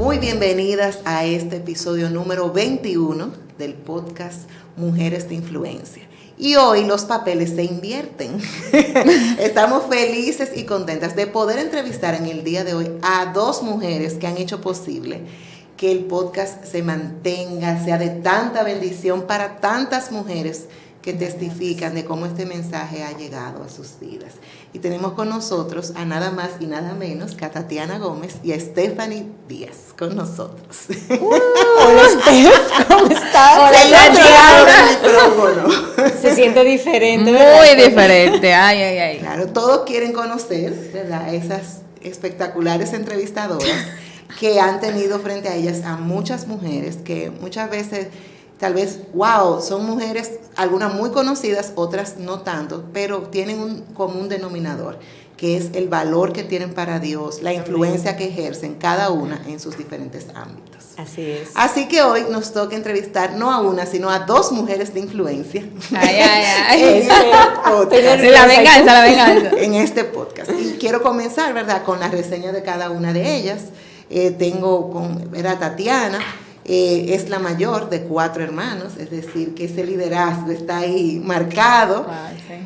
Muy bienvenidas a este episodio número 21 del podcast Mujeres de Influencia. Y hoy los papeles se invierten. Estamos felices y contentas de poder entrevistar en el día de hoy a dos mujeres que han hecho posible que el podcast se mantenga, sea de tanta bendición para tantas mujeres que testifican de cómo este mensaje ha llegado a sus vidas. Y tenemos con nosotros a nada más y nada menos que a Tatiana Gómez y a Stephanie Díaz con nosotros. Hola Steph, ¿cómo estás? Hola Tatiana. Se siente diferente, muy diferente, ay. Claro, todos quieren conocer, ¿verdad?, esas espectaculares entrevistadoras que han tenido frente a ellas a muchas mujeres que muchas veces, tal vez, wow, son mujeres, algunas muy conocidas, otras no tanto, pero tienen un común denominador, que es el valor que tienen para Dios, la influencia que ejercen cada una en sus diferentes ámbitos. Así es. Así que hoy nos toca entrevistar no a una, sino a dos mujeres de influencia. Ay. La venganza. En este podcast. Y quiero comenzar, ¿verdad?, con la reseña de cada una de ellas. Tengo con Tatiana. Es la mayor de 4 hermanos, es decir, que ese liderazgo está ahí marcado.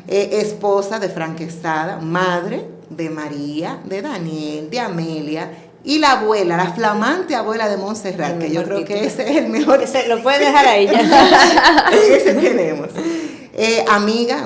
Esposa de Frank Quesada, madre de María, de Daniel, de Amelia, y la abuela, la flamante abuela de Montserrat, que yo creo que ese es el mejor. Lo puedes dejar ahí ya. Ese tenemos. Amiga,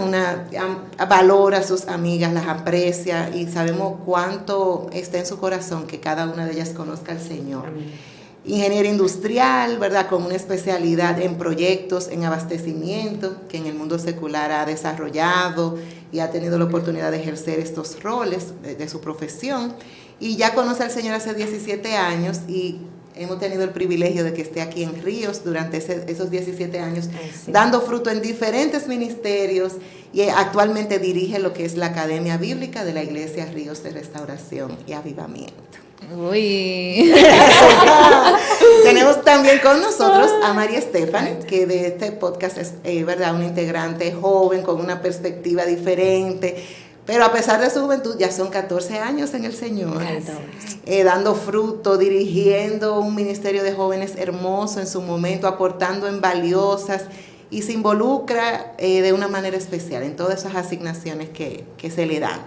valora a sus amigas, las aprecia y sabemos cuánto está en su corazón que cada una de ellas conozca al Señor. Amén. Ingeniera industrial, ¿verdad?, con una especialidad en proyectos, en abastecimiento, que en el mundo secular ha desarrollado y ha tenido la oportunidad de ejercer estos roles de su profesión. Y ya conoce al Señor hace 17 años y hemos tenido el privilegio de que esté aquí en Ríos durante esos 17 años, sí, dando fruto en diferentes ministerios, y actualmente dirige lo que es la Academia Bíblica de la Iglesia Ríos de Restauración y Avivamiento. Uy. Tenemos también con nosotros a María Stephanie, que de este podcast es, ¿verdad?, una integrante joven con una perspectiva diferente, pero a pesar de su juventud ya son 14 años en el Señor, dando fruto, dirigiendo un ministerio de jóvenes hermoso en su momento, aportando en valiosas, y se involucra de una manera especial en todas esas asignaciones que se le dan.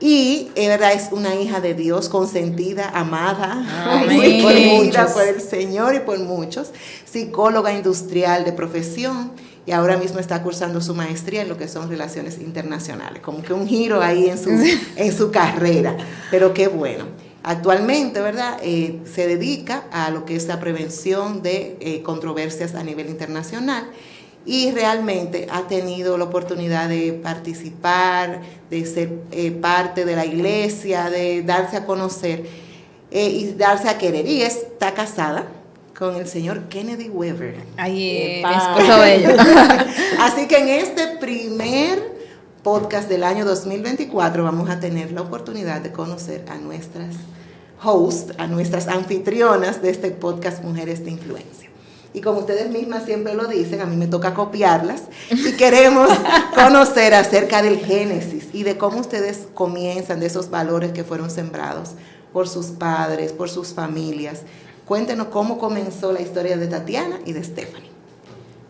Y verdad, es una hija de Dios, consentida, amada, por el Señor y por muchos, psicóloga industrial de profesión, y ahora mismo está cursando su maestría en lo que son relaciones internacionales, como que un giro ahí en su carrera, pero qué bueno. Actualmente, ¿verdad?, se dedica a lo que es la prevención de controversias a nivel internacional, y realmente ha tenido la oportunidad de participar, de ser parte de la iglesia, de darse a conocer y darse a querer. Y está casada con el señor Kennedy Weber. Ay, mi esposo bello. Así que en este primer podcast del año 2024 vamos a tener la oportunidad de conocer a nuestras hosts, a nuestras anfitrionas de este podcast Mujeres de Influencia. Y como ustedes mismas siempre lo dicen, a mí me toca copiarlas, y queremos conocer acerca del génesis y de cómo ustedes comienzan, de esos valores que fueron sembrados por sus padres, por sus familias. Cuéntenos cómo comenzó la historia de Tatiana y de Stephanie.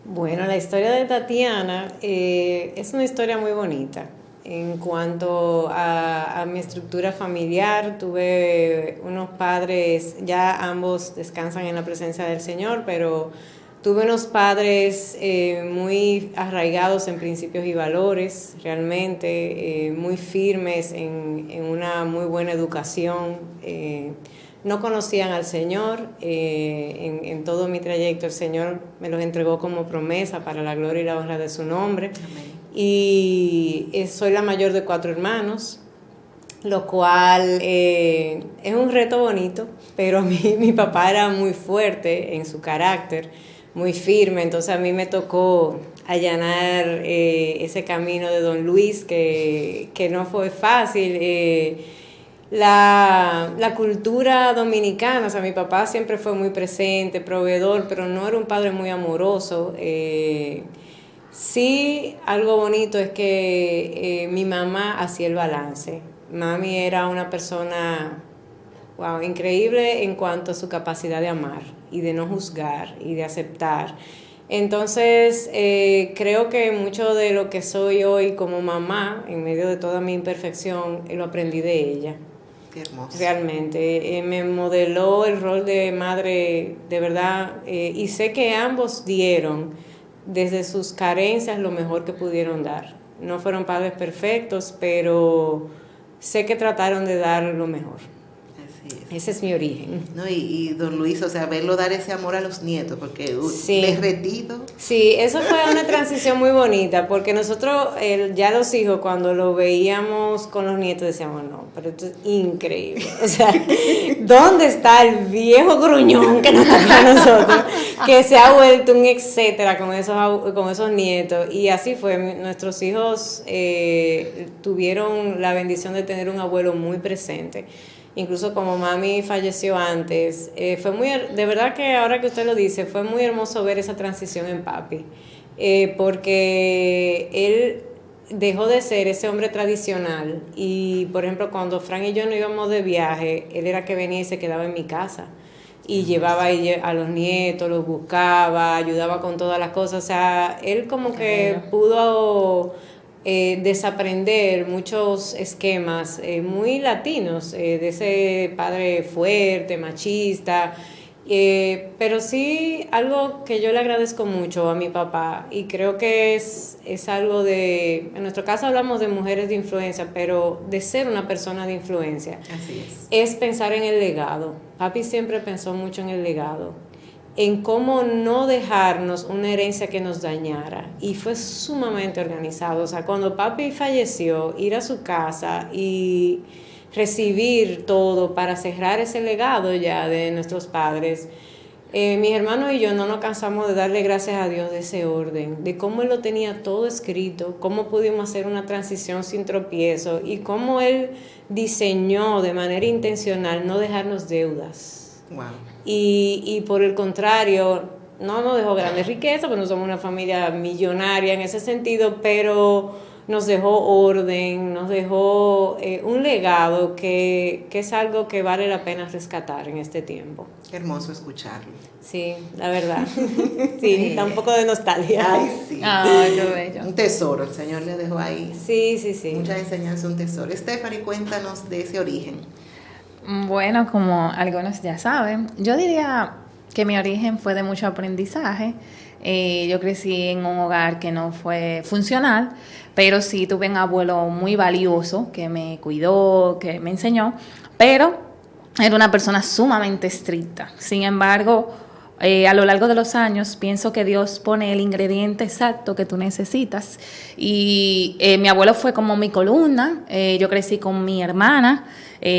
Bueno, la historia de Tatiana es una historia muy bonita. En cuanto a mi estructura familiar, tuve unos padres, ya ambos descansan en la presencia del Señor, pero tuve unos padres muy arraigados en principios y valores, realmente muy firmes en una muy buena educación. No conocían al Señor, en todo mi trayecto el Señor me los entregó como promesa para la gloria y la honra de su nombre. Amén. Y soy la mayor de 4 hermanos, lo cual es un reto bonito, pero mi papá era muy fuerte en su carácter, muy firme, entonces a mí me tocó allanar ese camino de Don Luis, que no fue fácil. La cultura dominicana, o sea, mi papá siempre fue muy presente, proveedor, pero no era un padre muy amoroso. Sí, algo bonito es que mi mamá hacía el balance. Mami era una persona wow, increíble en cuanto a su capacidad de amar y de no juzgar y de aceptar. Entonces, creo que mucho de lo que soy hoy como mamá, en medio de toda mi imperfección, lo aprendí de ella. Qué hermoso. Realmente, me modeló el rol de madre, de verdad, y sé que ambos dieron desde sus carencias lo mejor que pudieron dar. No fueron padres perfectos, pero sé que trataron de dar lo mejor. Así es. Ese es mi origen. No, y don Luis, o sea, verlo dar ese amor a los nietos, porque Sí. derretido. Sí, eso fue una transición muy bonita, porque nosotros, ya los hijos, cuando lo veíamos con los nietos, decíamos, no, pero esto es increíble. O sea, ¿dónde está el viejo gruñón que nos toca a nosotros? Que se ha vuelto un etcétera con esos nietos. Y así fue, nuestros hijos tuvieron la bendición de tener un abuelo muy presente. Incluso como mami falleció antes, fue muy, de verdad que ahora que usted lo dice, fue muy hermoso ver esa transición en papi, porque él dejó de ser ese hombre tradicional y, por ejemplo, cuando Fran y yo nos íbamos de viaje, él era que venía y se quedaba en mi casa y llevaba a los nietos, los buscaba, ayudaba con todas las cosas, o sea, él como que pudo desaprender muchos esquemas muy latinos, de ese padre fuerte, machista, pero sí algo que yo le agradezco mucho a mi papá y creo que es algo en nuestro caso hablamos de mujeres de influencia, pero de ser una persona de influencia. Así es Pensar en el legado. Papi siempre pensó mucho en el legado, en cómo no dejarnos una herencia que nos dañara, y fue sumamente organizado. O sea, cuando papi falleció, ir a su casa y recibir todo para cerrar ese legado ya de nuestros padres, mis hermanos y yo no nos cansamos de darle gracias a Dios de ese orden, de cómo él lo tenía todo escrito, cómo pudimos hacer una transición sin tropiezo y cómo él diseñó de manera intencional no dejarnos deudas. Wow. Y por el contrario, no nos dejó grandes riquezas, porque no somos una familia millonaria en ese sentido, pero nos dejó orden, nos dejó un legado que es algo que vale la pena rescatar en este tiempo. Qué hermoso escucharlo. Sí, la verdad. Sí, da un poco de nostalgia. Ay, sí. Ay, qué bello. Un tesoro, el Señor le dejó ahí. Sí, sí, sí. Mucha enseñanza, un tesoro. Stephanie, cuéntanos de ese origen. Bueno, como algunos ya saben, yo diría que mi origen fue de mucho aprendizaje. Yo crecí en un hogar que no fue funcional, pero sí tuve un abuelo muy valioso que me cuidó, que me enseñó, pero era una persona sumamente estricta. Sin embargo, a lo largo de los años pienso que Dios pone el ingrediente exacto que tú necesitas, y mi abuelo fue como mi columna. Yo crecí con mi hermana,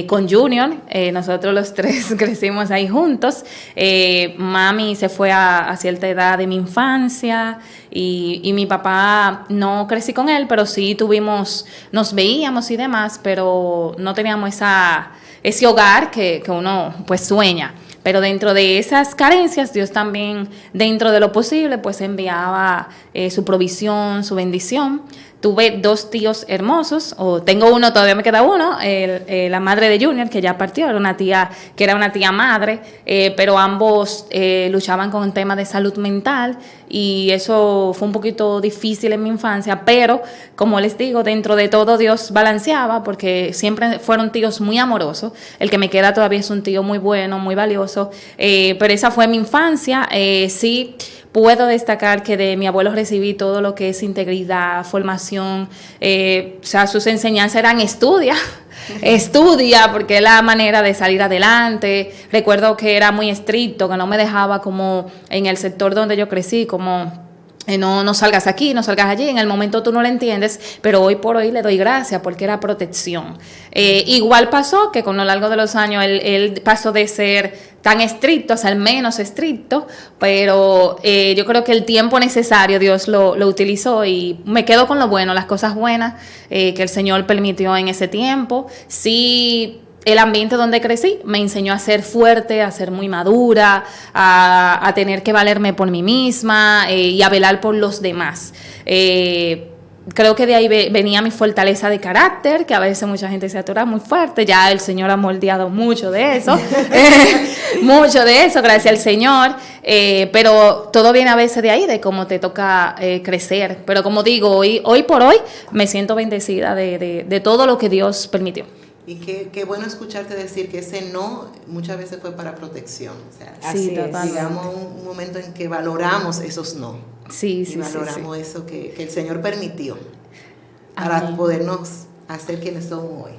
con Junior, nosotros los tres crecimos ahí juntos. Mami se fue a cierta edad de mi infancia y mi papá, no crecí con él, pero sí nos veíamos y demás, pero no teníamos ese hogar que uno pues sueña. Pero dentro de esas carencias, Dios también, dentro de lo posible, pues enviaba su provisión, su bendición. Tuve 2 tíos hermosos, o tengo uno, todavía me queda uno, la madre de Junior, que ya partió, era una tía madre, pero ambos luchaban con el tema de salud mental, y eso fue un poquito difícil en mi infancia, pero como les digo, dentro de todo Dios balanceaba, porque siempre fueron tíos muy amorosos. El que me queda todavía es un tío muy bueno, muy valioso, pero esa fue mi infancia. Sí, puedo destacar que de mi abuelo recibí todo lo que es integridad, formación, o sea, sus enseñanzas eran estudia, porque es la manera de salir adelante. Recuerdo que era muy estricto, que no me dejaba, como en el sector donde yo crecí, como no salgas aquí, no salgas allí. En el momento tú no lo entiendes, pero hoy por hoy le doy gracias porque era protección. Igual pasó que con lo largo de los años él pasó de ser tan estricto a ser menos estricto, pero yo creo que el tiempo necesario Dios lo utilizó, y me quedo con lo bueno, las cosas buenas que el Señor permitió en ese tiempo. Sí, el ambiente donde crecí me enseñó a ser fuerte, a ser muy madura, a tener que valerme por mí misma, y a velar por los demás. creo que de ahí venía mi fortaleza de carácter, que a veces mucha gente se atora muy fuerte. Ya el Señor ha moldeado mucho de eso, mucho de eso, gracias al Señor. Pero todo viene a veces de ahí, de cómo te toca crecer. Pero como digo, hoy por hoy me siento bendecida de todo lo que Dios permitió. Y qué bueno escucharte decir que ese no muchas veces fue para protección. O sea, Así es. digamos un momento en que valoramos esos no. Sí, Y valoramos eso que el Señor permitió para Amén. podernos hacer quienes somos hoy.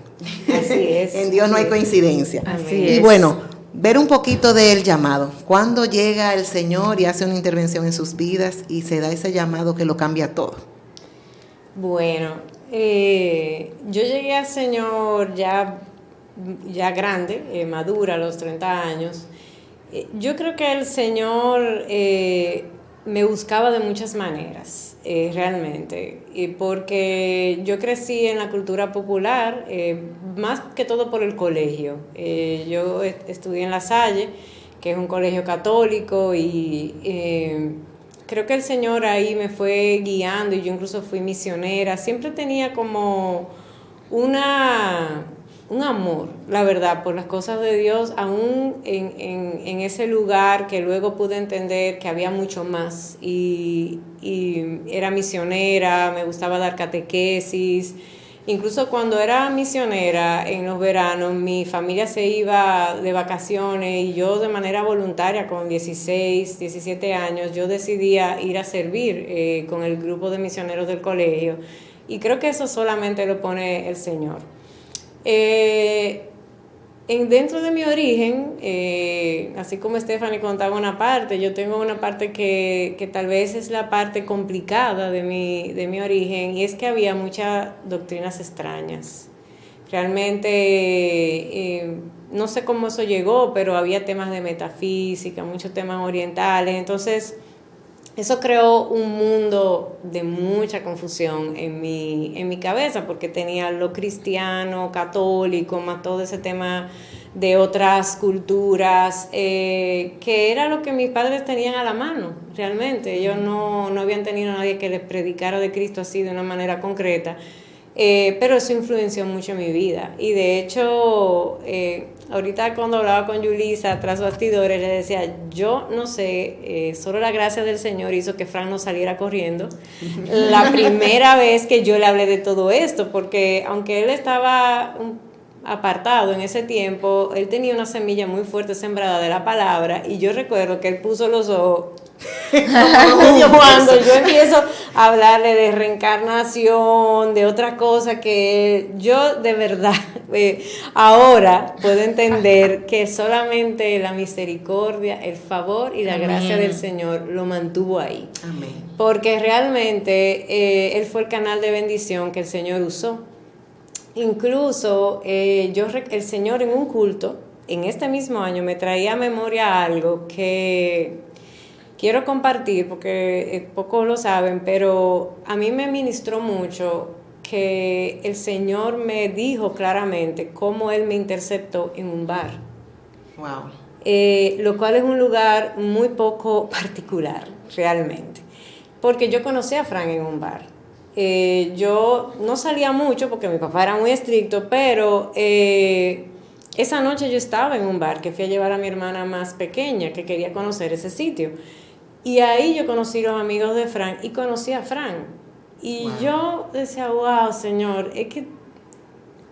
Así es. En Dios no hay coincidencia. Así Y es. bueno, ver un poquito del llamado. ¿Cuándo llega el Señor y hace una intervención en sus vidas y se da ese llamado que lo cambia todo? Bueno, yo llegué al Señor ya grande, madura, a los 30 años. Yo creo que el Señor me buscaba de muchas maneras, realmente, porque yo crecí en la cultura popular, más que todo por el colegio. Yo estudié en La Salle, que es un colegio católico, y creo que el Señor ahí me fue guiando, y yo incluso fui misionera. Siempre tenía como un amor, la verdad, por las cosas de Dios, aún en ese lugar que luego pude entender que había mucho más. Y era misionera, me gustaba dar catequesis. Incluso cuando era misionera en los veranos, mi familia se iba de vacaciones y yo de manera voluntaria, con 16, 17 años, yo decidía ir a servir con el grupo de misioneros del colegio. Y creo que eso solamente lo pone el Señor. Dentro de mi origen, así como Stephanie contaba una parte, yo tengo una parte que tal vez es la parte complicada de mi origen, y es que había muchas doctrinas extrañas. Realmente no sé cómo eso llegó, pero había temas de metafísica, muchos temas orientales. Entonces eso creó un mundo de mucha confusión en mi cabeza, porque tenía lo cristiano, católico, más todo ese tema de otras culturas, que era lo que mis padres tenían a la mano, realmente. Ellos no habían tenido a nadie que les predicara de Cristo así de una manera concreta. Pero eso influenció mucho en mi vida. Y de hecho, ahorita cuando hablaba con Yulisa tras bastidores, le decía, yo no sé, solo la gracia del Señor hizo que Frank no saliera corriendo la primera vez que yo le hablé de todo esto, porque aunque él estaba apartado en ese tiempo, él tenía una semilla muy fuerte sembrada de la palabra, y yo recuerdo que él puso los ojos cuando yo empiezo a hablarle de reencarnación, de otra cosa, que yo de verdad ahora puedo entender que solamente la misericordia, el favor y la gracia del Señor lo mantuvo ahí. Amén. Porque realmente él fue el canal de bendición que el Señor usó. Incluso el Señor en un culto, en este mismo año, me traía a memoria algo que quiero compartir, porque pocos lo saben, pero a mí me ministró mucho que el Señor me dijo claramente cómo Él me interceptó en un bar. Wow. Lo cual es un lugar muy poco particular, realmente. Porque yo conocí a Frank en un bar. Yo no salía mucho porque mi papá era muy estricto, pero esa noche yo estaba en un bar que fui a llevar a mi hermana más pequeña, que quería conocer ese sitio. Y ahí yo conocí los amigos de Frank y conocí a Frank. Y wow, yo decía, wow, Señor, es que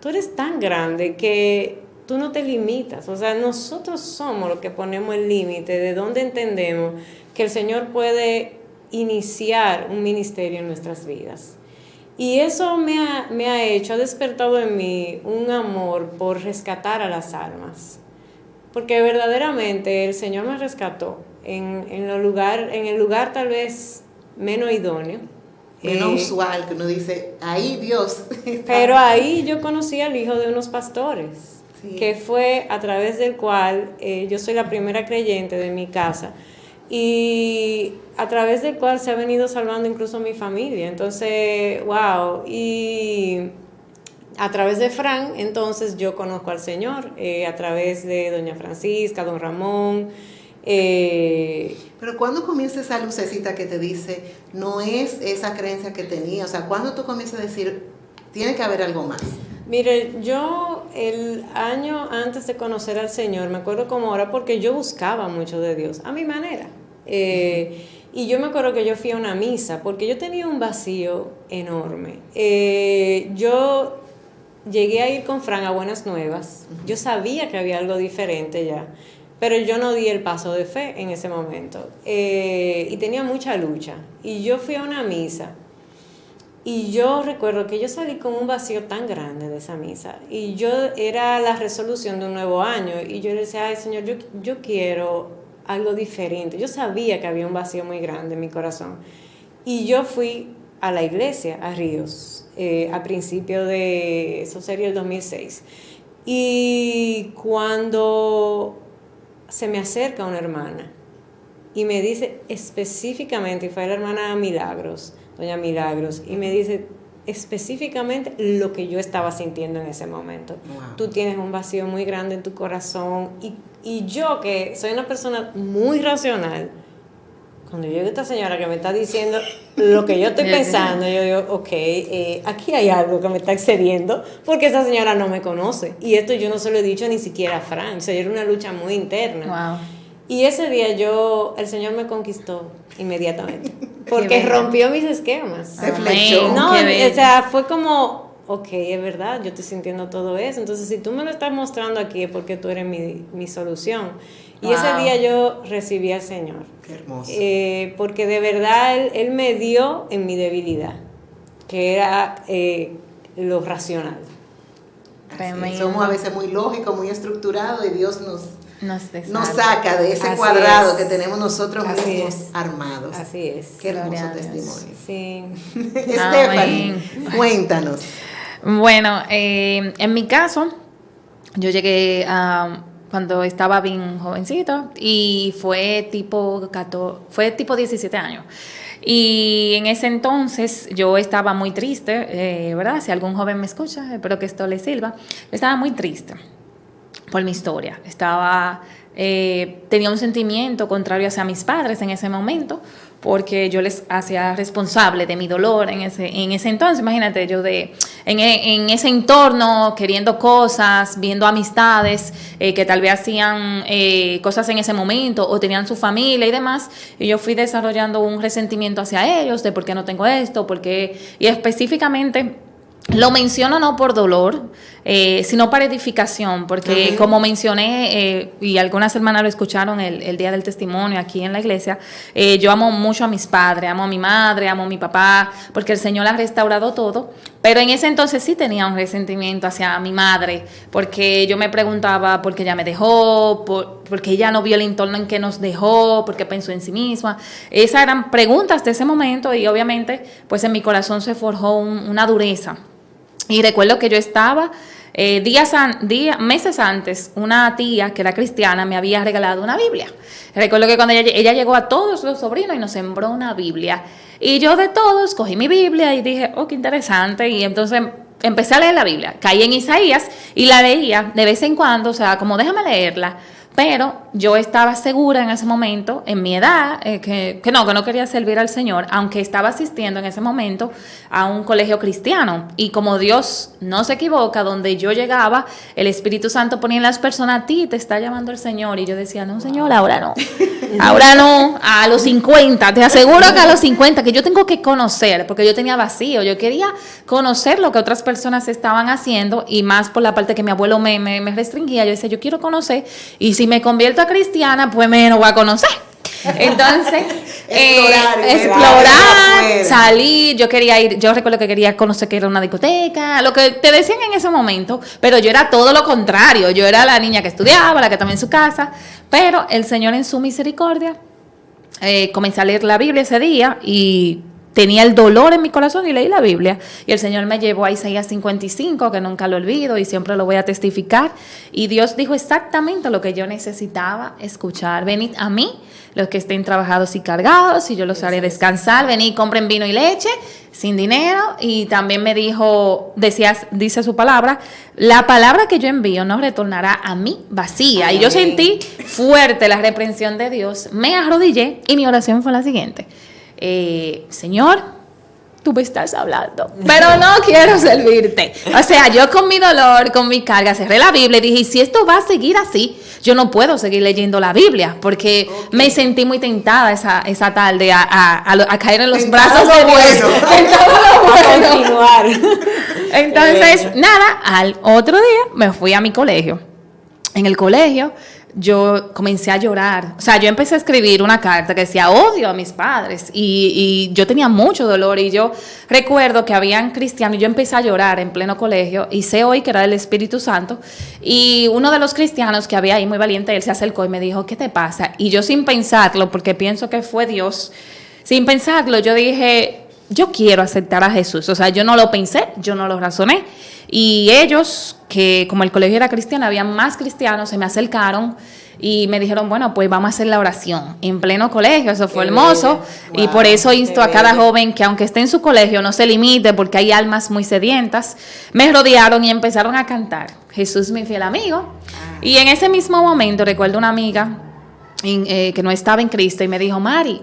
tú eres tan grande que tú no te limitas. O sea, nosotros somos los que ponemos el límite de donde entendemos que el Señor puede iniciar un ministerio en nuestras vidas. Y eso me ha despertado en mí un amor por rescatar a las almas. Porque verdaderamente el Señor me rescató en el lugar tal vez menos idóneo. Menos usual, que uno dice, ahí Dios está. Pero ahí yo conocí al hijo de unos pastores, sí, que fue a través del cual yo soy la primera creyente de mi casa, y a través del cual se ha venido salvando incluso mi familia. Entonces, wow, y a través de Fran, entonces yo conozco al Señor, a través de doña Francisca, don Ramón, Pero ¿cuándo comienza esa lucecita que te dice, no es esa creencia que tenía? O sea, ¿cuándo tú comienzas a decir, tiene que haber algo más? Mire, yo el año antes de conocer al Señor, me acuerdo como ahora, porque yo buscaba mucho de Dios, a mi manera. Y yo me acuerdo que yo fui a una misa, porque yo tenía un vacío enorme. Yo llegué a ir con Fran a Buenas Nuevas, yo sabía que había algo diferente ya, pero yo no di el paso de fe en ese momento. Y tenía mucha lucha. Y yo fui a una misa. Y yo recuerdo que yo salí con un vacío tan grande de esa misa. Y yo era la resolución de un nuevo año. Y yo le decía, ay Señor, yo quiero algo diferente. Yo sabía que había un vacío muy grande en mi corazón. Y yo fui a la iglesia, a Ríos, a principio de, eso sería el 2006. Y cuando se me acerca una hermana y me dice específicamente, y fue la hermana Milagros, doña Milagros, y me dice específicamente lo que yo estaba sintiendo en ese momento. Wow. Tú tienes un vacío muy grande en tu corazón, y yo, que soy una persona muy racional, cuando yo veo a esta señora que me está diciendo lo que yo estoy pensando, yo digo, ok, aquí hay algo que me está excediendo, porque esa señora no me conoce, y esto yo no se lo he dicho ni siquiera a Fran, o sea, era una lucha muy interna. Wow. Y ese día el Señor me conquistó inmediatamente, porque rompió mis esquemas. Se flechó. No, o sea, fue como, ok, es verdad, yo estoy sintiendo todo eso, entonces si tú me lo estás mostrando aquí es porque tú eres mi solución. Y wow. Ese día yo recibí al Señor. Qué hermoso. Porque de verdad Él me dio en mi debilidad, que era lo racional. Somos a veces muy lógicos, muy estructurados, y Dios nos saca de ese cuadrado que tenemos nosotros mismos armados. Así es. Qué hermoso testimonio. Sí. Stephanie, cuéntanos. Bueno, en mi caso, yo llegué cuando estaba bien jovencito, y fue tipo 17 años. Y en ese entonces yo estaba muy triste, ¿verdad? Si algún joven me escucha, espero que esto le sirva. Estaba muy triste por mi historia. Tenía un sentimiento contrario hacia mis padres en ese momento, porque yo les hacía responsable de mi dolor en ese entonces. Imagínate, yo en ese entorno, queriendo cosas, viendo amistades que tal vez hacían cosas en ese momento o tenían su familia y demás, y yo fui desarrollando un resentimiento hacia ellos de por qué no tengo esto, y específicamente lo menciono no por dolor, sino para edificación, porque como mencioné, y algunas hermanas lo escucharon el día del testimonio aquí en la iglesia, yo amo mucho a mis padres, amo a mi madre, amo a mi papá, porque el Señor ha restaurado todo, pero en ese entonces sí tenía un resentimiento hacia mi madre, porque yo me preguntaba por qué ella me dejó, porque ella no vio el entorno en que nos dejó, porque pensó en sí misma. Esas eran preguntas de ese momento, y obviamente pues en mi corazón se forjó una dureza. Y recuerdo que yo estaba meses antes, una tía que era cristiana me había regalado una Biblia. Recuerdo que cuando ella llegó a todos los sobrinos y nos sembró una Biblia. Y yo de todos cogí mi Biblia y dije, oh, qué interesante. Y entonces empecé a leer la Biblia. Caí en Isaías y la leía de vez en cuando, o sea, como déjame leerla. Pero yo estaba segura en ese momento, en mi edad, que no quería servir al Señor, aunque estaba asistiendo en ese momento a un colegio cristiano. Y como Dios no se equivoca, donde yo llegaba, el Espíritu Santo ponía en las personas, a ti te está llamando el Señor. Y yo decía, no, Señor, ahora no. Ahora no, a los 50, te aseguro que a los 50, que yo tengo que conocer, porque yo tenía vacío. Yo quería conocer lo que otras personas estaban haciendo, y más por la parte que mi abuelo me restringía. Yo decía, yo quiero conocer, y si me convierto a cristiana, pues menos voy a conocer. Entonces, explorar, salir, yo recuerdo que quería conocer que era una discoteca, lo que te decían en ese momento, pero yo era todo lo contrario. Yo era la niña que estudiaba, la que estaba en su casa, pero el Señor en su misericordia, comencé a leer la Biblia ese día, y tenía el dolor en mi corazón y leí la Biblia. Y el Señor me llevó a Isaías 55, que nunca lo olvido y siempre lo voy a testificar. Y Dios dijo exactamente lo que yo necesitaba escuchar. Venid a mí, los que estén trabajados y cargados, y yo los haré descansar. Venid, compren vino y leche, sin dinero. Y también me dijo, dice su palabra, la palabra que yo envío no retornará a mí vacía. Amén. Y yo sentí fuerte la reprensión de Dios. Me arrodillé y mi oración fue la siguiente. Señor, tú me estás hablando, pero no quiero servirte. O sea, yo con mi dolor, con mi carga, cerré la Biblia y dije, y si esto va a seguir así, yo no puedo seguir leyendo la Biblia, porque me sentí muy tentada esa tarde a caer en los brazos de Dios. En todo lo bueno. A continuar. Entonces, nada, al otro día me fui a mi colegio. En el colegio yo comencé a llorar, o sea, yo empecé a escribir una carta que decía odio a mis padres y yo tenía mucho dolor y yo recuerdo que habían cristianos y yo empecé a llorar en pleno colegio y sé hoy que era el Espíritu Santo y uno de los cristianos que había ahí muy valiente, él se acercó y me dijo, ¿qué te pasa? Y yo sin pensarlo, porque pienso que fue Dios, sin pensarlo yo dije, yo quiero aceptar a Jesús, o sea, yo no lo pensé, yo no lo razoné. Y ellos, que como el colegio era cristiano, había más cristianos, se me acercaron y me dijeron, bueno, pues vamos a hacer la oración en pleno colegio, eso fue hermoso. Wow, y por eso insto a cada joven que aunque esté en su colegio, no se limite porque hay almas muy sedientas. Me rodearon y empezaron a cantar, Jesús mi fiel amigo. Y en ese mismo momento recuerdo una amiga que no estaba en Cristo y me dijo, Mari,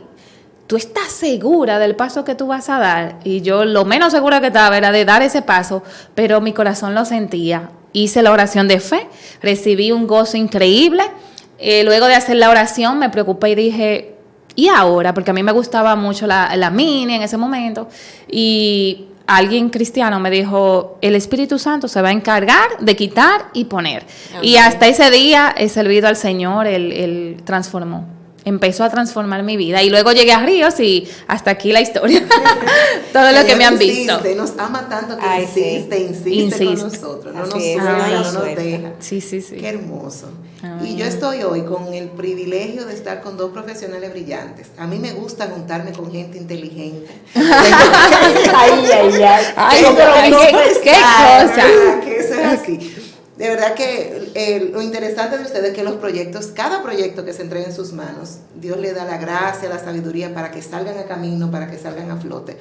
¿tú estás segura del paso que tú vas a dar? Y yo lo menos segura que estaba era de dar ese paso, pero mi corazón lo sentía. Hice la oración de fe, recibí un gozo increíble. Luego de hacer la oración me preocupé y dije, ¿y ahora? Porque a mí me gustaba mucho la mini en ese momento. Y alguien cristiano me dijo, el Espíritu Santo se va a encargar de quitar y poner. Okay. Y hasta ese día he servido al Señor, Él transformó. Empezó a transformar mi vida y luego llegué a Ríos y hasta aquí la historia. Todo lo que me han visto. Nos ama tanto que insiste con nosotros, no nos suelta, no nos deja. Sí. Qué hermoso. Y yo estoy hoy con el privilegio de estar con dos profesionales brillantes. A mí me gusta juntarme con gente inteligente. Ay, qué cosa. Que eso es así. De verdad que lo interesante de ustedes es que los proyectos, cada proyecto que se entregue en sus manos, Dios le da la gracia, la sabiduría para que salgan a camino, para que salgan a flote.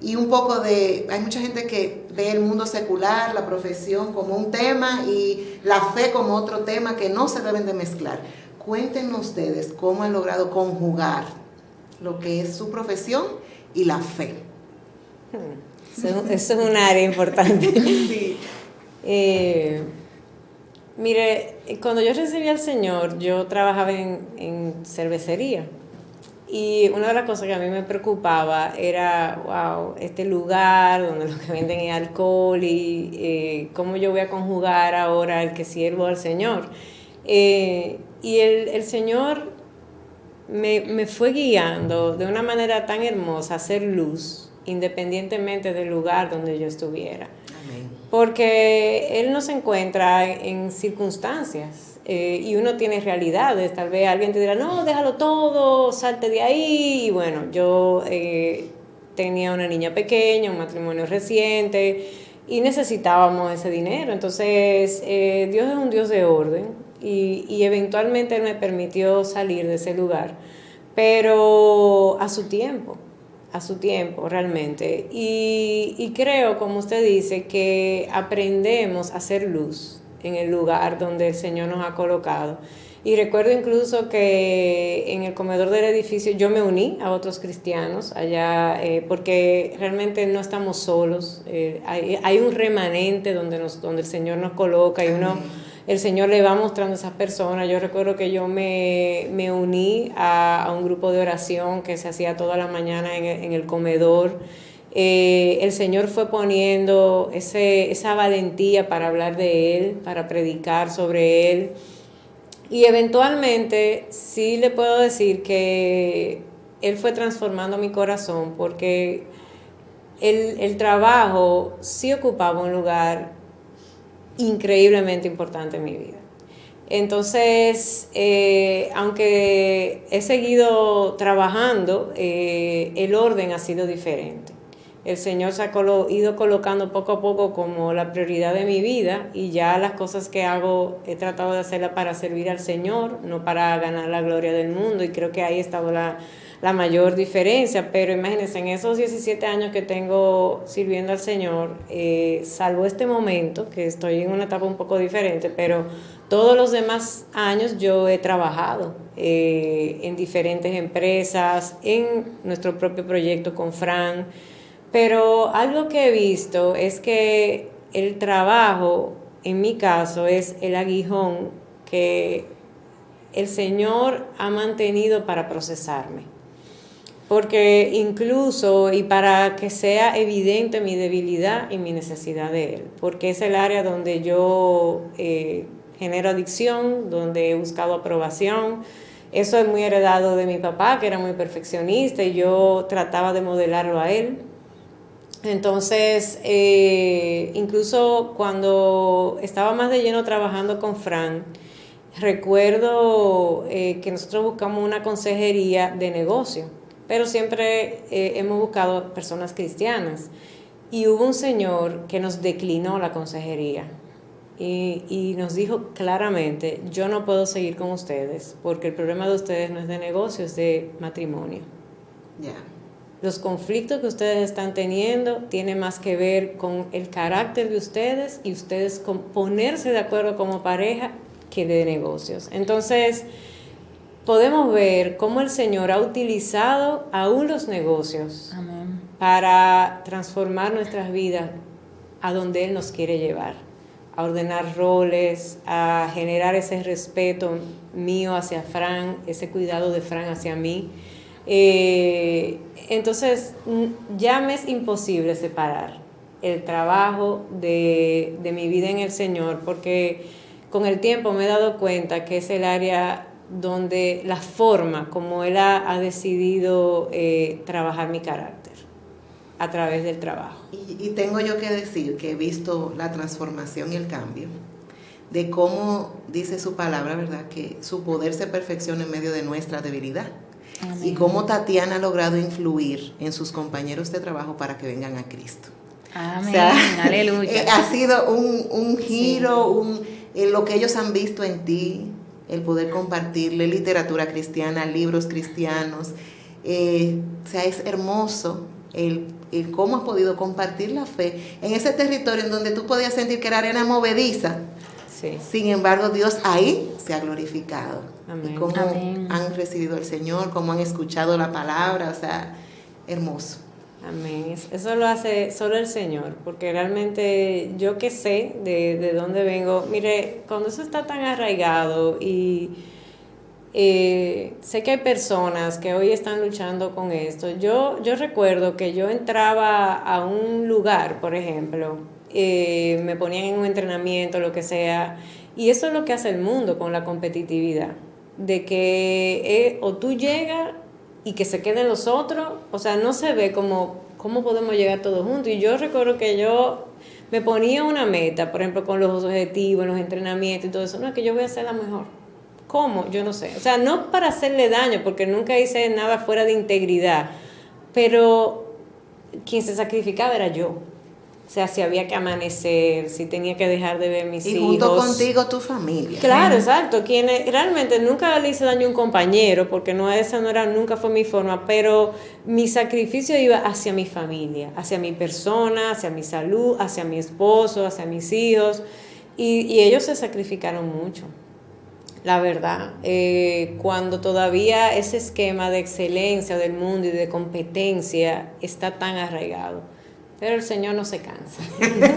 Y un poco hay mucha gente que ve el mundo secular, la profesión como un tema y la fe como otro tema que no se deben de mezclar. Cuéntenos ustedes cómo han logrado conjugar lo que es su profesión y la fe. Eso es un área importante. Sí. Mire, cuando yo recibí al Señor, yo trabajaba en cervecería y una de las cosas que a mí me preocupaba era, wow, este lugar donde lo que venden es alcohol y cómo yo voy a conjugar ahora el que sirvo al Señor. Y el Señor me fue guiando de una manera tan hermosa a hacer luz, independientemente del lugar donde yo estuviera. Porque Él nos encuentra en circunstancias y uno tiene realidades. Tal vez alguien te dirá, no, déjalo todo, salte de ahí. Y bueno, yo tenía una niña pequeña, un matrimonio reciente y necesitábamos ese dinero. Entonces, Dios es un Dios de orden y eventualmente Él me permitió salir de ese lugar, pero a su tiempo realmente. Y creo, como usted dice, que aprendemos a hacer luz en el lugar donde el Señor nos ha colocado. Y recuerdo incluso que en el comedor del edificio yo me uní a otros cristianos allá, porque realmente no estamos solos. Hay un remanente donde el Señor nos coloca y el Señor le va mostrando a esas personas. Yo recuerdo que yo me uní a un grupo de oración que se hacía toda la mañana en el comedor. El Señor fue poniendo esa valentía para hablar de Él, para predicar sobre Él. Y eventualmente sí le puedo decir que Él fue transformando mi corazón, porque el trabajo sí ocupaba un lugar increíblemente importante en mi vida. Entonces, aunque he seguido trabajando, el orden ha sido diferente. El Señor se ha ido colocando poco a poco como la prioridad de mi vida, y ya las cosas que hago he tratado de hacerlas para servir al Señor, no para ganar la gloria del mundo, y creo que ahí ha estado la mayor diferencia. Pero imagínense, en esos 17 años que tengo sirviendo al Señor, salvo este momento, que estoy en una etapa un poco diferente, pero todos los demás años yo he trabajado en diferentes empresas, en nuestro propio proyecto con Fran. Pero algo que he visto es que el trabajo, en mi caso, es el aguijón que el Señor ha mantenido para procesarme. Porque incluso, y para que sea evidente mi debilidad y mi necesidad de Él, porque es el área donde yo genero adicción, donde he buscado aprobación. Eso es muy heredado de mi papá, que era muy perfeccionista, y yo trataba de modelarlo a él. Entonces, incluso cuando estaba más de lleno trabajando con Fran, recuerdo que nosotros buscamos una consejería de negocio, pero siempre hemos buscado personas cristianas. Y hubo un señor que nos declinó la consejería y nos dijo claramente: yo no puedo seguir con ustedes porque el problema de ustedes no es de negocio, es de matrimonio. Ya. Los conflictos que ustedes están teniendo tienen más que ver con el carácter de ustedes y ustedes con ponerse de acuerdo como pareja que de negocios. Entonces, podemos ver cómo el Señor ha utilizado aún los negocios. Amén. Para transformar nuestras vidas a donde Él nos quiere llevar, a ordenar roles, a generar ese respeto mío hacia Fran, ese cuidado de Fran hacia mí. Entonces ya me es imposible separar el trabajo de mi vida en el Señor, porque con el tiempo me he dado cuenta que es el área donde la forma como Él ha decidido trabajar mi carácter a través del trabajo. Y tengo yo que decir que he visto la transformación y el cambio de cómo dice su palabra, ¿verdad? Que su poder se perfecciona en medio de nuestra debilidad. Amén. Y cómo Tatiana ha logrado influir en sus compañeros de trabajo para que vengan a Cristo. Amén. O sea, aleluya. Ha sido un giro, sí. Lo que ellos han visto en ti, el poder compartirle literatura cristiana, libros cristianos. O sea, es hermoso el cómo has podido compartir la fe en ese territorio en donde tú podías sentir que era arena movediza. Sí. Sin embargo, Dios ahí se ha glorificado. Amén. Y cómo Amén. Han recibido al Señor, cómo han escuchado la palabra, o sea, hermoso. Amén. Eso lo hace solo el Señor, porque realmente yo que sé de dónde vengo, mire, cuando eso está tan arraigado y sé que hay personas que hoy están luchando con esto. Yo recuerdo que yo entraba a un lugar, por ejemplo, me ponían en un entrenamiento, lo que sea, y eso es lo que hace el mundo con la competitividad, de que o tú llegas y que se queden los otros, o sea, no se ve cómo podemos llegar todos juntos. Y yo recuerdo que yo me ponía una meta, por ejemplo, con los objetivos, los entrenamientos y todo eso, no, es que yo voy a ser la mejor. ¿Cómo? Yo no sé. O sea, no para hacerle daño, porque nunca hice nada fuera de integridad, pero quien se sacrificaba era yo. O sea, si había que amanecer, si tenía que dejar de ver mis hijos. Y junto contigo tu familia. Claro, exacto. Realmente nunca le hice daño a un compañero, porque nunca fue mi forma, pero mi sacrificio iba hacia mi familia, hacia mi persona, hacia mi salud, hacia mi esposo, hacia mis hijos, y ellos se sacrificaron mucho. La verdad, cuando todavía ese esquema de excelencia del mundo y de competencia está tan arraigado. Pero el Señor no se cansa.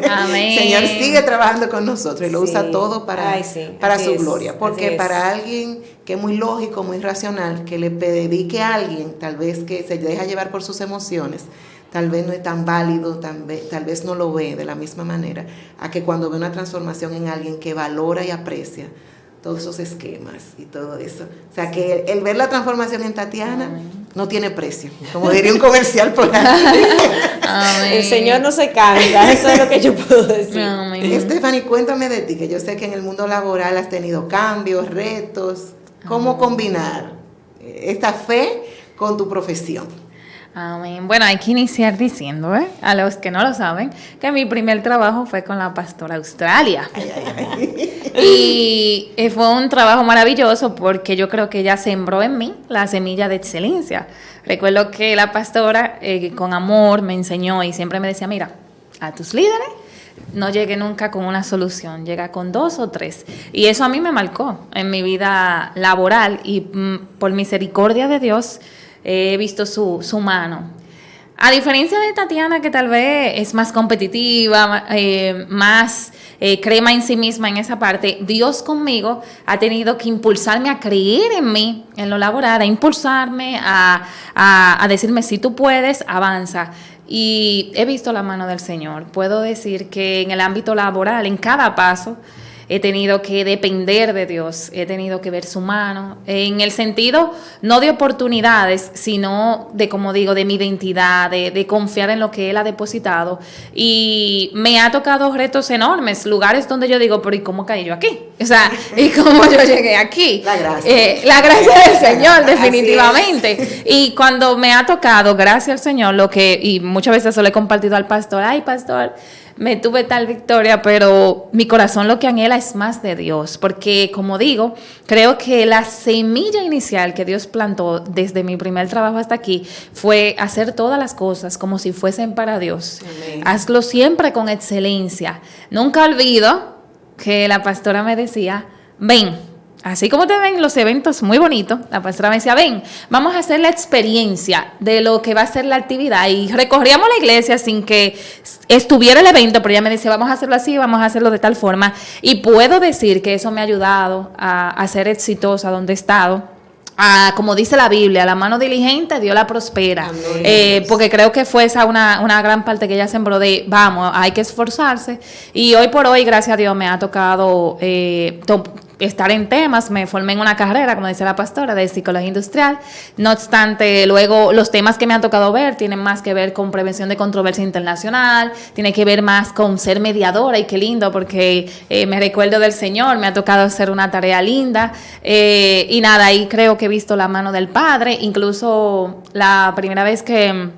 Amén. El Señor sigue trabajando con nosotros y lo usa todo para su gloria. Porque para alguien que es muy lógico, muy racional, que le dedique a alguien, tal vez que se deja llevar por sus emociones, tal vez no es tan válido, tal vez no lo ve de la misma manera, a que cuando ve una transformación en alguien que valora y aprecia todos esos esquemas y todo eso. O sea, que el ver la transformación en Tatiana no tiene precio, como diría un comercial por ahí. El Señor no se cansa, eso es lo que yo puedo decir. Stephanie, cuéntame de ti, que yo sé que en el mundo laboral has tenido cambios, retos. ¿Cómo combinar esta fe con tu profesión? Amén. Bueno, hay que iniciar diciendo, a los que no lo saben, que mi primer trabajo fue con la pastora Australia. Y fue un trabajo maravilloso porque yo creo que ella sembró en mí la semilla de excelencia. Recuerdo que la pastora con amor me enseñó y siempre me decía, mira, a tus líderes no llegue nunca con una solución, llega con 2 o 3. Y eso a mí me marcó en mi vida laboral y por misericordia de Dios he visto su mano. A diferencia de Tatiana, que tal vez es más competitiva, más crema en sí misma en esa parte, Dios conmigo ha tenido que impulsarme a creer en mí, en lo laboral, a impulsarme, a decirme, si tú puedes, avanza. Y he visto la mano del Señor. Puedo decir que en el ámbito laboral, en cada paso, he tenido que depender de Dios, he tenido que ver su mano, en el sentido no de oportunidades, sino de, como digo, de mi identidad, de confiar en lo que Él ha depositado. Y me ha tocado retos enormes, lugares donde yo digo, pero ¿y cómo caí yo aquí? O sea, ¿y cómo yo llegué aquí? La gracia. La gracia del Señor, definitivamente. Y cuando me ha tocado, gracias al Señor, y muchas veces se lo he compartido al pastor, ay, pastor, me tuve tal victoria, pero mi corazón lo que anhela es más de Dios, porque como digo, creo que la semilla inicial que Dios plantó desde mi primer trabajo hasta aquí fue hacer todas las cosas como si fuesen para Dios. Amén. Hazlo siempre con excelencia. Nunca olvido que la pastora me decía, ven, así como te ven los eventos muy bonitos, la pastora me decía, ven, vamos a hacer la experiencia de lo que va a ser la actividad. Y recorríamos la iglesia sin que estuviera el evento, pero ella me decía, vamos a hacerlo así, vamos a hacerlo de tal forma. Y puedo decir que eso me ha ayudado a ser exitosa donde he estado. Como dice la Biblia, la mano diligente Dios la prospera. Porque creo que fue esa una gran parte que ella sembró de, vamos, hay que esforzarse. Y hoy por hoy, gracias a Dios, me ha tocado estar en temas. Me formé en una carrera, como dice la pastora, de psicología industrial. No obstante, luego los temas que me han tocado ver tienen más que ver con prevención de controversia internacional, tiene que ver más con ser mediadora, y qué lindo, porque me recuerdo del Señor, me ha tocado hacer una tarea linda, y nada, ahí creo que he visto la mano del Padre. Incluso la primera vez que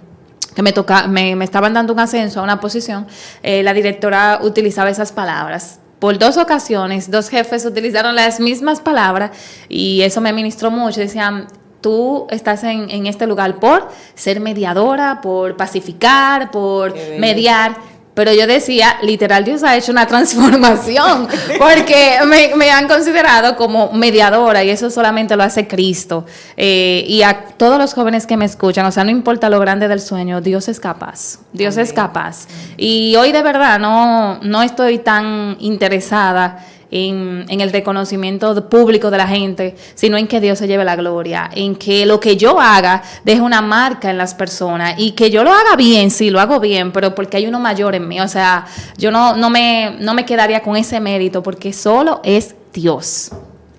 me estaban dando un ascenso a una posición, la directora utilizaba esas palabras. Por 2 ocasiones, 2 jefes utilizaron las mismas palabras y eso me ministró mucho. Decían, tú estás en este lugar por ser mediadora, por pacificar, por mediar. Pero yo decía, literal, Dios ha hecho una transformación, porque me han considerado como mediadora, y eso solamente lo hace Cristo. Y a todos los jóvenes que me escuchan, o sea, no importa lo grande del sueño, Dios es capaz. Dios es capaz. Y hoy de verdad no estoy tan interesada en el reconocimiento público de la gente, sino en que Dios se lleve la gloria, en que lo que yo haga deje una marca en las personas, y que yo lo haga bien, sí, lo hago bien, pero porque hay uno mayor en mí. O sea, yo no me quedaría con ese mérito, porque solo es Dios.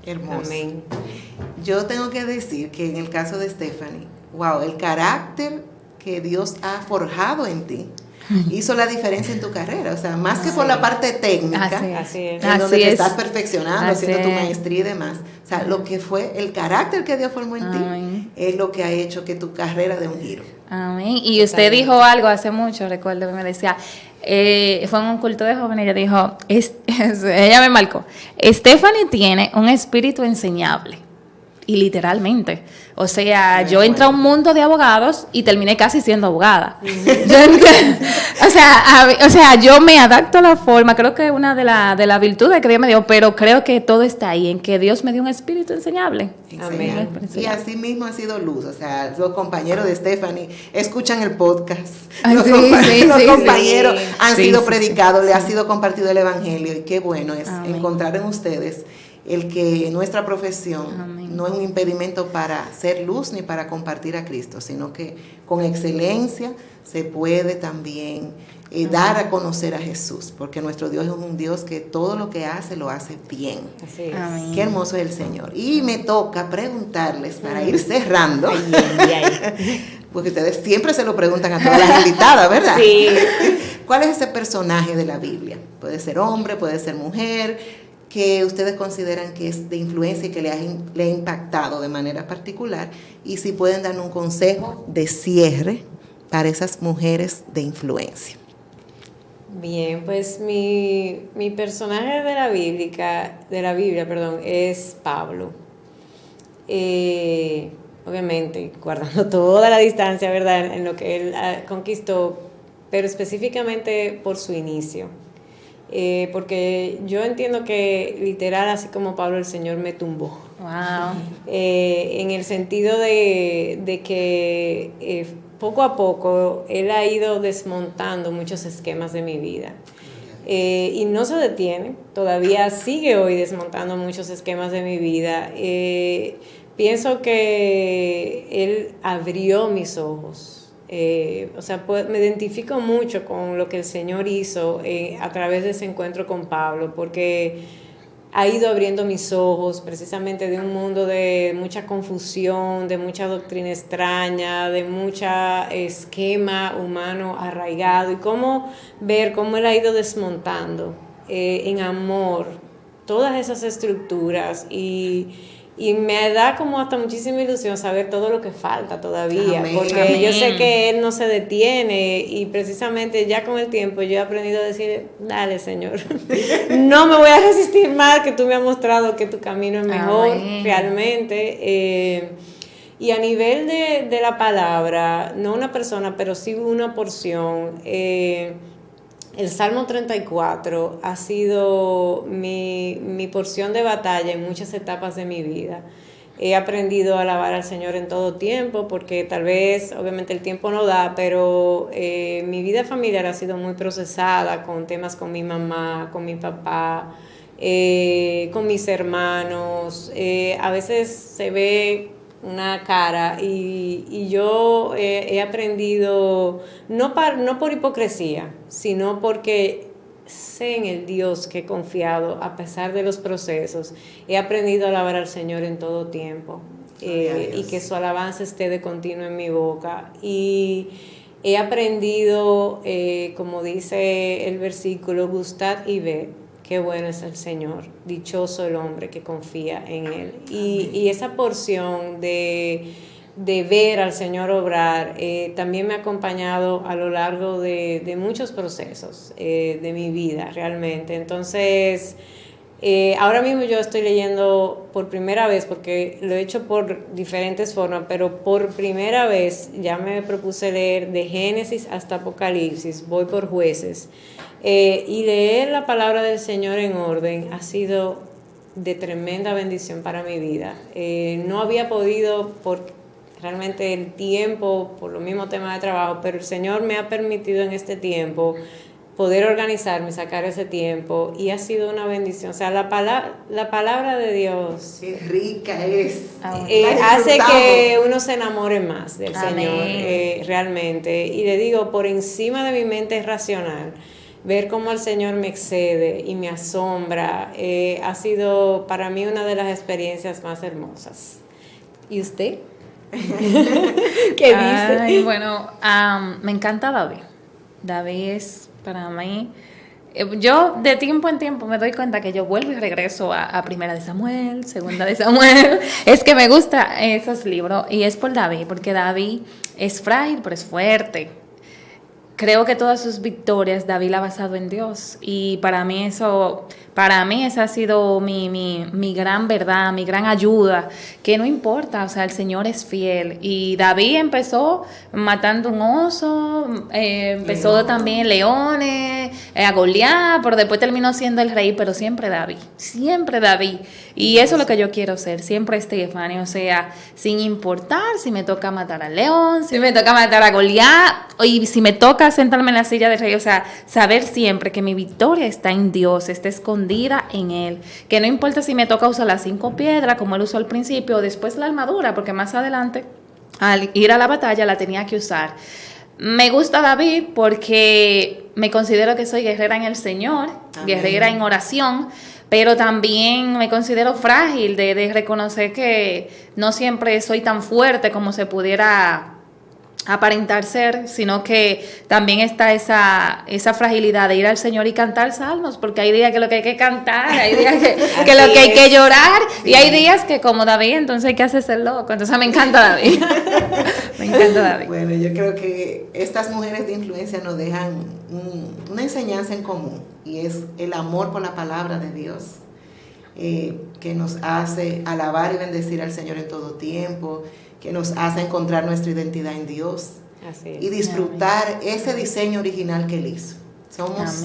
Hermoso. Amén. Yo tengo que decir que en el caso de Stephanie, wow, el carácter que Dios ha forjado en ti hizo la diferencia en tu carrera. O sea, más que por la parte técnica, así es. en donde te estás perfeccionando, haciendo tu maestría y demás. O sea, lo que fue el carácter que Dios formó en ti es lo que ha hecho que tu carrera dé un giro. Amén. Y usted dijo algo hace mucho, recuerdo que me decía, fue en un culto de jóvenes, ella dijo, ella me marcó, Stephanie tiene un espíritu enseñable. Y literalmente, o sea, yo entré a un mundo de abogados y terminé casi siendo abogada. O sea, yo me adapto a la forma. Creo que una de las virtudes que Dios me dio, pero creo que todo está ahí, en que Dios me dio un espíritu enseñable. Amén. Y así mismo ha sido luz. O sea, los compañeros de Stephanie escuchan el podcast. Los compañeros han sido predicados, le ha sido compartido el evangelio, y qué bueno es encontrar en ustedes el que nuestra profesión Amén. no es un impedimento para ser luz ni para compartir a Cristo, sino que con excelencia se puede también dar a conocer a Jesús, porque nuestro Dios es un Dios que todo lo que hace, lo hace bien. Así es. Amén. Qué hermoso es el Señor. Y me toca preguntarles, para ir cerrando, Ay, ay, ay. porque ustedes siempre se lo preguntan a todas las invitadas, ¿verdad? Sí. ¿Cuál es ese personaje de la Biblia? Puede ser hombre, puede ser mujer, que ustedes consideran que es de influencia y que le ha impactado de manera particular, y si pueden dar un consejo de cierre para esas mujeres de influencia. Bien, pues mi personaje de la Biblia, es Pablo. Obviamente, guardando toda la distancia, ¿verdad?, en lo que él conquistó, pero específicamente por su inicio. Porque yo entiendo que literal, así como Pablo, el Señor me tumbó. Wow. En el sentido de que poco a poco Él ha ido desmontando muchos esquemas de mi vida. Y no se detiene, todavía sigue hoy desmontando muchos esquemas de mi vida. Pienso que Él abrió mis ojos. Me identifico mucho con lo que el Señor hizo a través de ese encuentro con Pablo, porque ha ido abriendo mis ojos precisamente de un mundo de mucha confusión, de mucha doctrina extraña, de mucho esquema humano arraigado, y ver cómo él ha ido desmontando en amor todas esas estructuras, y me da como hasta muchísima ilusión saber todo lo que falta todavía. Amén. Porque Amén. yo sé que Él no se detiene, y precisamente ya con el tiempo yo he aprendido a decir, dale, Señor, no me voy a resistir más, que tú me has mostrado que tu camino es mejor. Amén. Realmente. Y a nivel de la palabra, no una persona, pero sí una porción, el Salmo 34 ha sido mi porción de batalla en muchas etapas de mi vida. He aprendido a alabar al Señor en todo tiempo, porque tal vez, obviamente el tiempo no da, pero mi vida familiar ha sido muy procesada con temas con mi mamá, con mi papá, con mis hermanos. A veces se ve una cara, y yo he aprendido, no por hipocresía, sino porque sé en el Dios que he confiado a pesar de los procesos. He aprendido a alabar al Señor en todo tiempo, y que su alabanza esté de continuo en mi boca. Y he aprendido, como dice el versículo, gustad y ved qué bueno es el Señor, dichoso el hombre que confía en Él. Y esa porción de ver al Señor obrar también me ha acompañado a lo largo de muchos procesos de mi vida, realmente. Entonces, ahora mismo yo estoy leyendo por primera vez, porque lo he hecho por diferentes formas, pero por primera vez ya me propuse leer de Génesis hasta Apocalipsis, voy por Jueces. Y leer la palabra del Señor en orden ha sido de tremenda bendición para mi vida. No había podido por realmente el tiempo, por los mismos temas de trabajo, pero el Señor me ha permitido en este tiempo poder organizarme, sacar ese tiempo, y ha sido una bendición. O sea, la palabra de Dios, Qué rica es. hace que uno se enamore más del Amén. Señor, realmente. Y le digo, por encima de mi mente racional, ver cómo el Señor me excede y me asombra, ha sido para mí una de las experiencias más hermosas. ¿Y usted? ¿Qué dice? Ay, bueno, me encanta David. David es para mí. Yo de tiempo en tiempo me doy cuenta que yo vuelvo y regreso a Primera de Samuel, Segunda de Samuel. Es que me gustan esos libros, y es por David, porque David es frágil pero es fuerte. Creo que todas sus victorias David la ha basado en Dios, y para mí esa ha sido mi gran verdad, mi gran ayuda, que no importa, o sea, el Señor es fiel. Y David empezó matando un oso, empezó León. también leones, a Goliat, pero después terminó siendo el rey, pero siempre David. Y eso es lo que yo quiero ser, siempre Stephanie, o sea, sin importar si me toca matar al león, si me toca matar a Goliat, y si me toca nunca sentarme en la silla de rey, o sea, saber siempre que mi victoria está en Dios, está escondida en Él, que no importa si me toca usar las 5 piedras, como Él usó al principio, o después la armadura, porque más adelante, al ir a la batalla, la tenía que usar. Me gusta David porque me considero que soy guerrera en el Señor, amén, guerrera en oración, pero también me considero frágil de reconocer que no siempre soy tan fuerte como se pudiera aparentar ser, sino que también está esa fragilidad de ir al Señor y cantar salmos, porque hay días que lo que hay que cantar, hay días que lo que hay que llorar, sí, y hay días que como David, entonces hay que hacerse loco. Entonces me encanta David. Me encanta David. Bueno, yo creo que estas mujeres de influencia nos dejan una enseñanza en común, y es el amor por la palabra de Dios, que nos hace alabar y bendecir al Señor en todo tiempo, que nos hace encontrar nuestra identidad en Dios. Así es. Y disfrutar, amén, ese diseño original que Él hizo. Somos,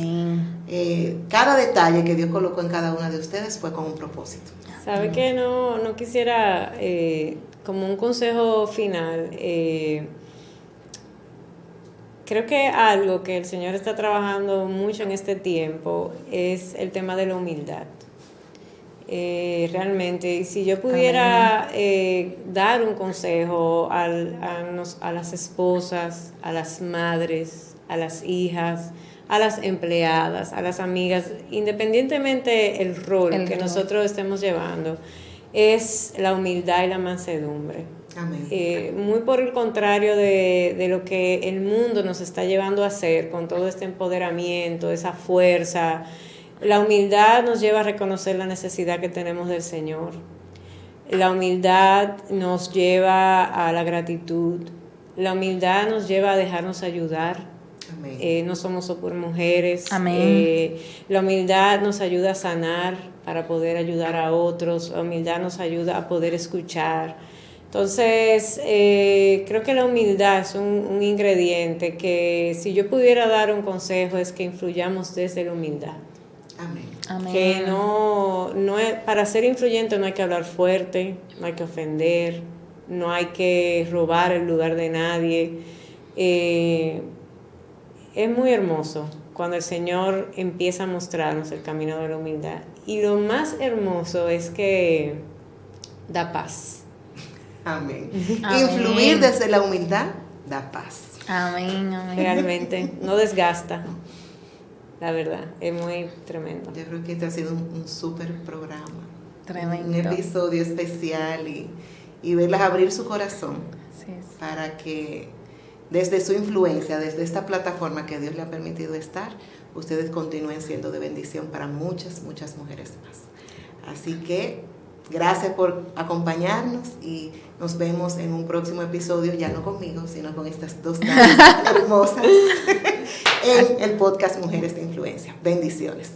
cada detalle que Dios colocó en cada una de ustedes fue con un propósito. ¿Sabe que no quisiera, como un consejo final, creo que algo que el Señor está trabajando mucho en este tiempo es el tema de la humildad. Realmente, si yo pudiera dar un consejo a las esposas, a las madres, a las hijas, a las empleadas, a las amigas, independientemente el rol que nosotros estemos llevando, es la humildad y la mansedumbre. Amén. Muy por el contrario de lo que el mundo nos está llevando a hacer con todo este empoderamiento, esa fuerza. La humildad nos lleva a reconocer la necesidad que tenemos del Señor. La humildad nos lleva a la gratitud. La humildad nos lleva a dejarnos ayudar. No somos supermujeres. La humildad nos ayuda a sanar para poder ayudar a otros. La humildad nos ayuda a poder escuchar. Entonces, creo que la humildad es un ingrediente que, si yo pudiera dar un consejo, es que influyamos desde la humildad. Amén. Que no es, para ser influyente no hay que hablar fuerte, no hay que ofender, no hay que robar el lugar de nadie. Es muy hermoso cuando el Señor empieza a mostrarnos el camino de la humildad. Y lo más hermoso es que da paz. Amén. Influir desde la humildad da paz. Amén. Realmente, no desgasta. La verdad, es muy tremendo. Yo creo que este ha sido un súper programa. Tremendo. Un episodio especial y verlas abrir su corazón, sí, para que desde su influencia, desde esta plataforma que Dios le ha permitido estar, ustedes continúen siendo de bendición para muchas, muchas mujeres más. Así que gracias por acompañarnos y nos vemos en un próximo episodio, ya no conmigo, sino con estas dos damas hermosas en el podcast Mujeres de Influencia. Bendiciones.